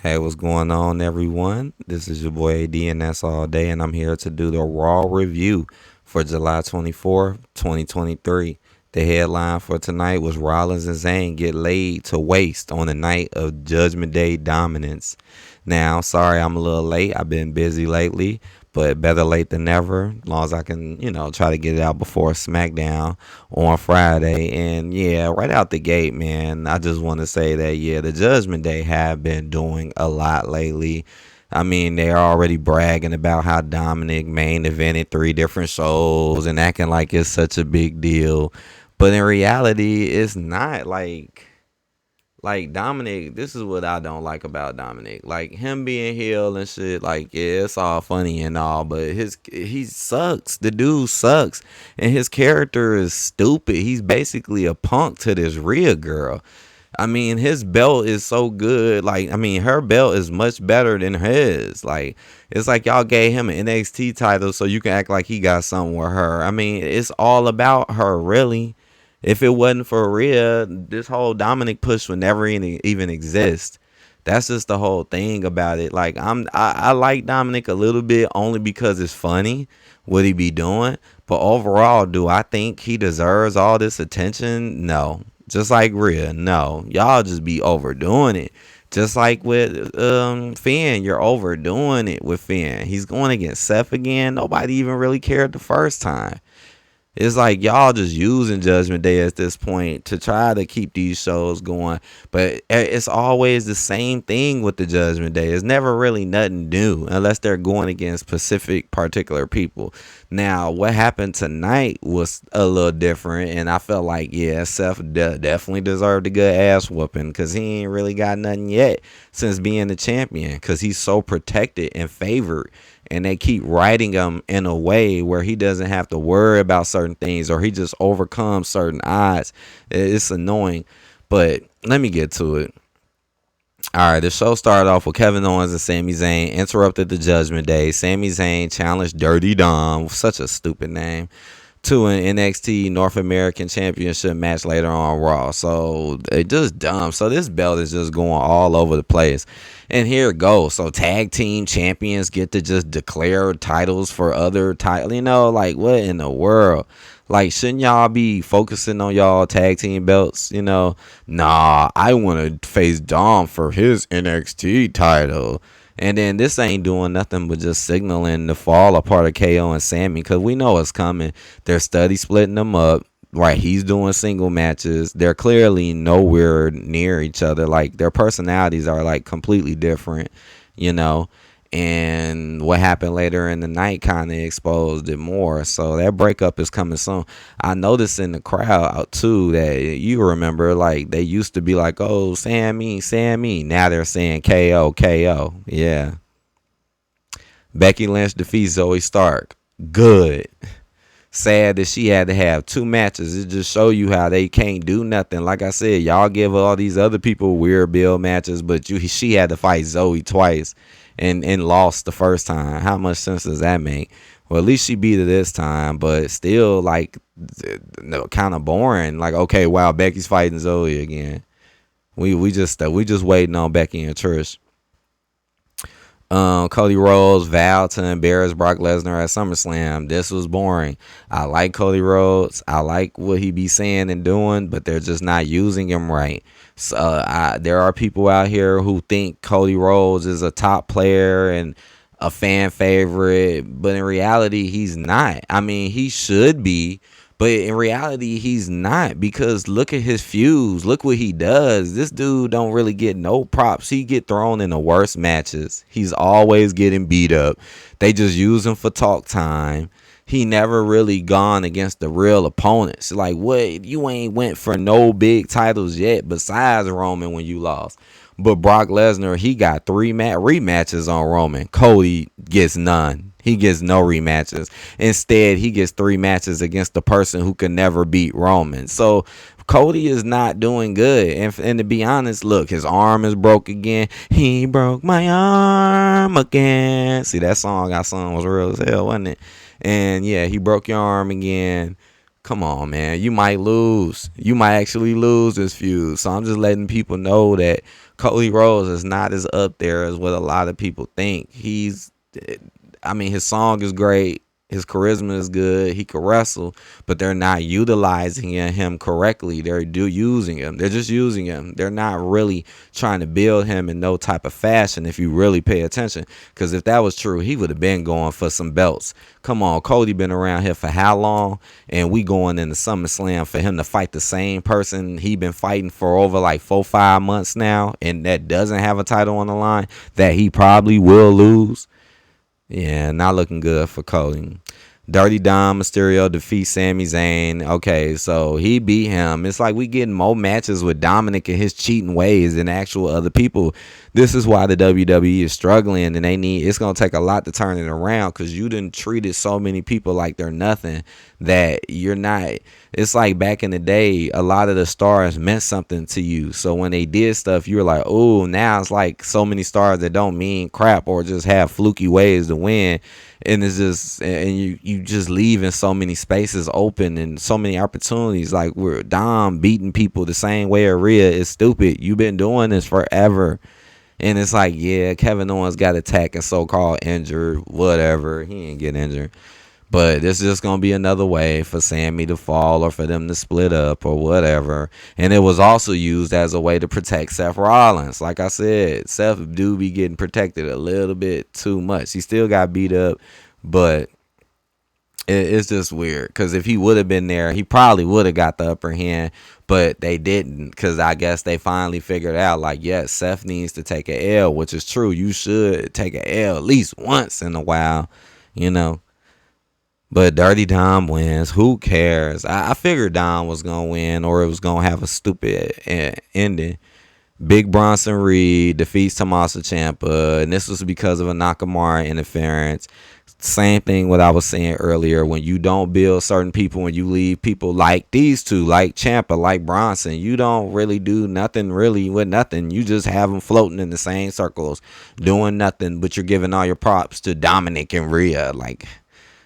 Hey, what's going on, everyone? This is your boy AD, and that's all day, and I'm here to do the Raw review for July 24th, 2023. The headline for tonight was Rollins and Zayn get laid to waste on the night of Judgment Day dominance. Now, sorry I'm a little late. I've been busy lately, but better late than never. As long as I can, try to get it out before SmackDown on Friday. And yeah, right out the gate, man, I just want to say that, yeah, the Judgment Day have been doing a lot lately. I mean, they're already bragging about how Dominic main evented 3 different shows and acting like it's such a big deal. But in reality, it's not like Dominic. This is what I don't like about Dominic. Like him being heel and shit, like, yeah, it's all funny and all, but he sucks. The dude sucks. And his character is stupid. He's basically a punk to this Rhea girl. I mean, his belt is so good. Like, I mean, her belt is much better than his. Like, it's like y'all gave him an NXT title so you can act like he got something with her. I mean, it's all about her, really. If it wasn't for Rhea, this whole Dominic push would never even exist. That's just the whole thing about it. Like, I like Dominic a little bit only because it's funny what he be doing. But overall, do I think he deserves all this attention? No. Just like Rhea, no. Y'all just be overdoing it. Just like with Finn, you're overdoing it with Finn. He's going against Seth again. Nobody even really cared the first time. It's like y'all just using Judgment Day at this point to try to keep these shows going. But it's always the same thing with the Judgment Day. It's never really nothing new unless they're going against specific particular people. Now, what happened tonight was a little different. And I felt like, yeah, Seth definitely deserved a good ass whooping because he ain't really got nothing yet since being the champion because he's so protected and favored, and they keep writing him in a way where he doesn't have to worry about certain things or he just overcomes certain odds. It's annoying, but let me get to it. All right, the show started off with Kevin Owens and Sami Zayn interrupted the Judgment Day. Sami Zayn challenged Dirty Dom, such a stupid name, to an NXT North American Championship match later on Raw. So it just dumb. So this belt is just going all over the place. And here it goes. So tag team champions get to just declare titles for other titles. Like what in the world? Like, shouldn't y'all be focusing on y'all tag team belts? Nah, I want to face Dom for his NXT title. And then this ain't doing nothing but just signaling the fall apart of KO and Sami because we know it's coming. They're steady splitting them up. Right, he's doing single matches. They're clearly nowhere near each other. Like, their personalities are, like, completely different, you know. And what happened later in the night kind of exposed it more. So that breakup is coming soon. I noticed in the crowd too that you remember, like, they used to be like, oh, Sammy, Sammy. Now they're saying KO, KO. Yeah. Becky Lynch defeats Zoe Stark. Good. Sad that she had to have 2 matches. It just show you how they can't do nothing. Like I said, y'all give all these other people weird bill matches, but she had to fight Zoe twice and lost the first time. How much sense does that make? Well, at least she beat her this time, but still, like, kind of boring. Like, okay, wow, Becky's fighting Zoe again. We just waiting on Becky and Trish. Cody Rhodes vowed to embarrass Brock Lesnar at SummerSlam. This was boring. I like Cody Rhodes. I like what he be saying and doing, but they're just not using him right. So there are people out here who think Cody Rhodes is a top player and a fan favorite, but in reality, he's not. I mean, he should be, but in reality, he's not because look at his feuds. Look what he does. This dude don't really get no props. He get thrown in the worst matches. He's always getting beat up. They just use him for talk time. He never really gone against the real opponents. Like, what? You ain't went for no big titles yet besides Roman when you lost. But Brock Lesnar, he got 3 rematches on Roman. Cody gets none. He gets no rematches. Instead, he gets 3 matches against the person who can never beat Roman. So Cody is not doing good. And to be honest, look, his arm is broke again. He broke my arm again. See, that song I sung was real as hell, wasn't it? And yeah, he broke your arm again. Come on, man. You might lose. You might actually lose this feud. So I'm just letting people know that Cody Rhodes is not as up there as what a lot of people think. I mean, his song is great. His charisma is good. He can wrestle, but they're not utilizing him correctly. They're using him. They're just using him. They're not really trying to build him in no type of fashion if you really pay attention. Because if that was true, he would have been going for some belts. Come on, Cody been around here for how long? And we going into SummerSlam for him to fight the same person he been fighting for over like 4-5 months now, and that doesn't have a title on the line that he probably will lose. Yeah, not looking good for Cody. Dirty Dom Mysterio defeats Sami Zayn. Okay, so he beat him. It's like we getting more matches with Dominic and his cheating ways than actual other people. This is why the WWE is struggling, and it's going to take a lot to turn it around, because you done treated so many people like they're nothing that you're not. It's like back in the day, a lot of the stars meant something to you. So when they did stuff, you were like, oh, now it's like so many stars that don't mean crap or just have fluky ways to win. And it's just, and you just leaving so many spaces open and so many opportunities. Like, we're Dom beating people the same way Rhea is stupid. You've been doing this forever. And it's like, yeah, Kevin Owens got attacked and so-called injured, whatever. He ain't get injured. But this is just going to be another way for Sammy to fall or for them to split up or whatever. And it was also used as a way to protect Seth Rollins. Like I said, Seth do be getting protected a little bit too much. He still got beat up, but it's just weird, because if he would have been there, he probably would have got the upper hand, but they didn't, because I guess they finally figured out, like, yes, Seth needs to take a L, which is true. You should take a L at least once in a while, you know. But Dirty Dom wins. Who cares? I figured Dom was going to win, or it was going to have a stupid ending. Big Bronson Reed defeats Tommaso Ciampa, and this was because of a Nakamura interference. Same thing what I was saying earlier. When you don't build certain people, when you leave people like these two, like Ciampa, like Bronson, you don't really do nothing really with nothing. You just have them floating in the same circles, doing nothing, but you're giving all your props to Dominic and Rhea. Like,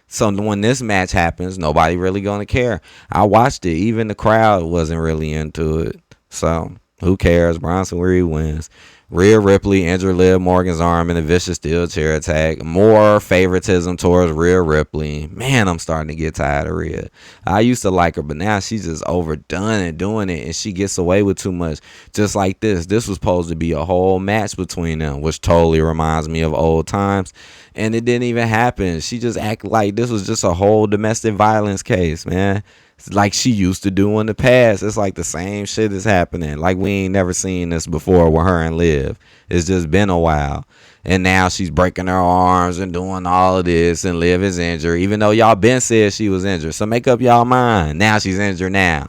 so when this match happens, nobody really gonna care. I watched it. Even the crowd wasn't really into it. So who cares? Bronson Reed wins. Rhea Ripley injured Liv Morgan's arm in a vicious steel chair attack. More favoritism towards Rhea Ripley. Man, I'm starting to get tired of Rhea. I used to like her, but now she's just overdone and doing it, and she gets away with too much. Just like this. This was supposed to be a whole match between them, which totally reminds me of old times. And it didn't even happen. She just acted like this was just a whole domestic violence case, man. It's like she used to do in the past. It's like the same shit is happening. Like we ain't never seen this before with her and Liv. It's just been a while. And now she's breaking her arms and doing all of this, and Liv is injured, even though y'all been said she was injured. So make up y'all mind. Now she's injured now.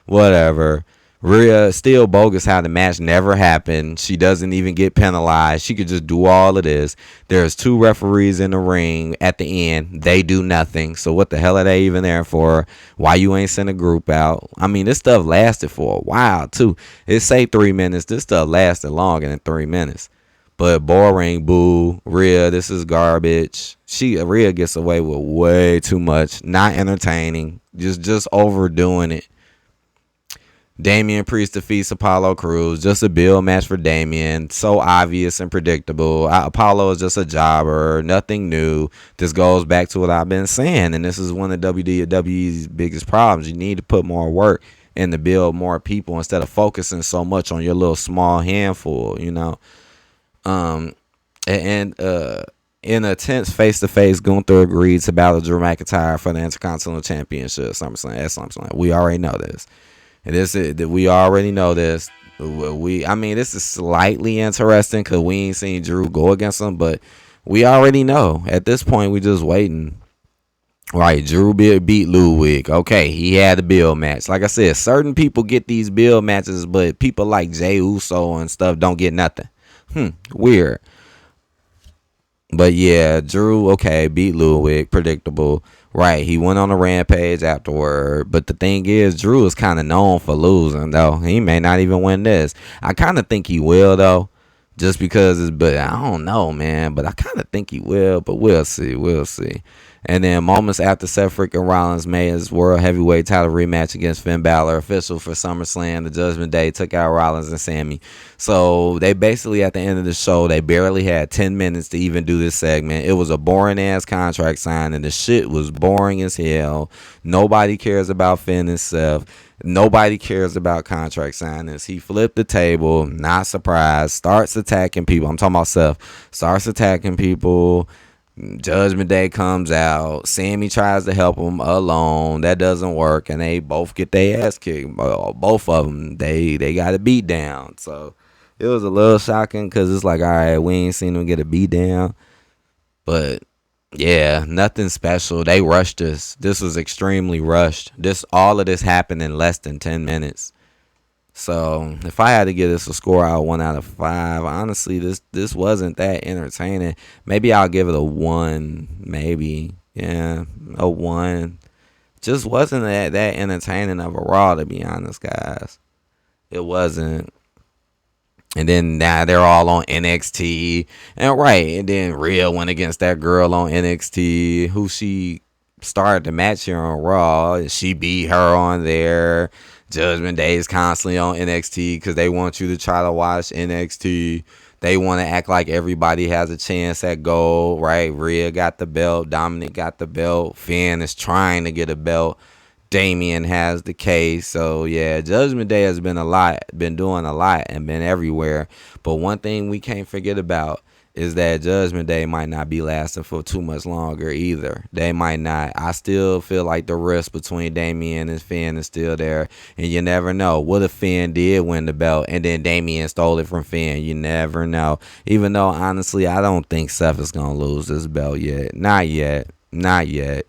Whatever. Rhea, still bogus how the match never happened. She doesn't even get penalized. She could just do all of this. There's 2 referees in the ring at the end. They do nothing. So what the hell are they even there for? Why you ain't send a group out? I mean, this stuff lasted for a while, too. It say 3 minutes. This stuff lasted longer than 3 minutes. But boring, boo. Rhea, this is garbage. Rhea gets away with way too much. Not entertaining. Just overdoing it. Damien Priest defeats Apollo Crews. Just a build match for Damien. So obvious and predictable. Apollo is just a jobber. Nothing new. This goes back to what I've been saying. And this is one of WWE's biggest problems. You need to put more work in to build more people instead of focusing so much on your little small handful, you know. In a tense face-to-face, Gunther agreed to battle Drew McIntyre for the Intercontinental Championship. SummerSlam. We already know this. We already know this. This is slightly interesting because we ain't seen Drew go against him, but we already know. At this point, we just waiting. Right, Drew beat Ludwig. Okay, he had a build match. Like I said, certain people get these build matches, but people like Jey Uso and stuff don't get nothing. Weird. But yeah, Drew, okay, beat Ludwig. Predictable. Right, he went on a rampage afterward. But the thing is, Drew is kind of known for losing, though. He may not even win this. I kind of think he will, though. Just because but I don't know, man. But I kind of think he will. But we'll see. And then moments after Seth freaking Rollins made his World Heavyweight title rematch against Finn Balor, official for SummerSlam, the Judgment Day, took out Rollins and Sami. So they basically, at the end of the show, they barely had 10 minutes to even do this segment. It was a boring-ass contract signing. The shit was boring as hell. Nobody cares about Finn and Seth. Nobody cares about contract signings. He flipped the table, not surprised, starts attacking people. I'm talking about Seth. Starts attacking people. Judgment Day comes out. Sami tries to help him alone. That doesn't work, and they both get their ass kicked. Both of them, they got a beat down. So it was a little shocking because it's like, all right, we ain't seen them get a beat down, but yeah, nothing special. They rushed us. This was extremely rushed. All of this happened in less than 10 minutes. So if I had to give this a score, I'll 1 out of 5. Honestly, this wasn't that entertaining. Maybe I'll give it a 1. Maybe, yeah, a 1. Just wasn't that entertaining of a Raw, to be honest, guys. It wasn't. And then now they're all on NXT, and then Rhea went against that girl on NXT, who she started the match here on Raw. She beat her on there. Judgment Day is constantly on NXT because they want you to try to watch NXT. They want to act like everybody has a chance at gold, right? Rhea got the belt. Dominic got the belt. Finn is trying to get a belt. Damien has the case. So, yeah, Judgment Day has been doing a lot and been everywhere. But one thing we can't forget about is that Judgment Day might not be lasting for too much longer either. They might not. I still feel like the risk between Damien and Finn is still there. And you never know. What if Finn did win the belt and then Damien stole it from Finn? You never know. Even though, honestly, I don't think Seth is going to lose this belt yet. Not yet. Not yet.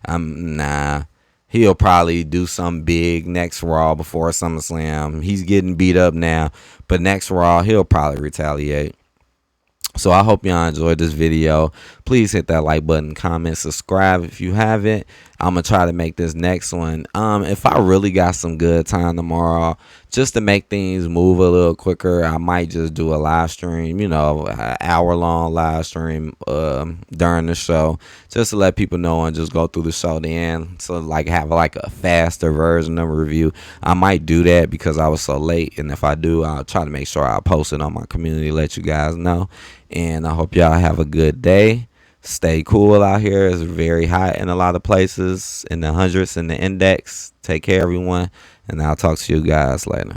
Nah. He'll probably do something big next Raw before SummerSlam. He's getting beat up now. But next Raw, he'll probably retaliate. So I hope y'all enjoyed this video. Please hit that like button, comment, subscribe if you haven't. I'm going to try to make this next one. If I really got some good time tomorrow, just to make things move a little quicker, I might just do a live stream, an hour-long live stream during the show, just to let people know and just go through the show then. So, have a faster version of a review. I might do that because I was so late, and if I do, I'll try to make sure I post it on my community, let you guys know. And I hope y'all have a good day. Stay cool out here. It's very hot in a lot of places, in the hundreds in the index. Take care, everyone, and I'll talk to you guys later.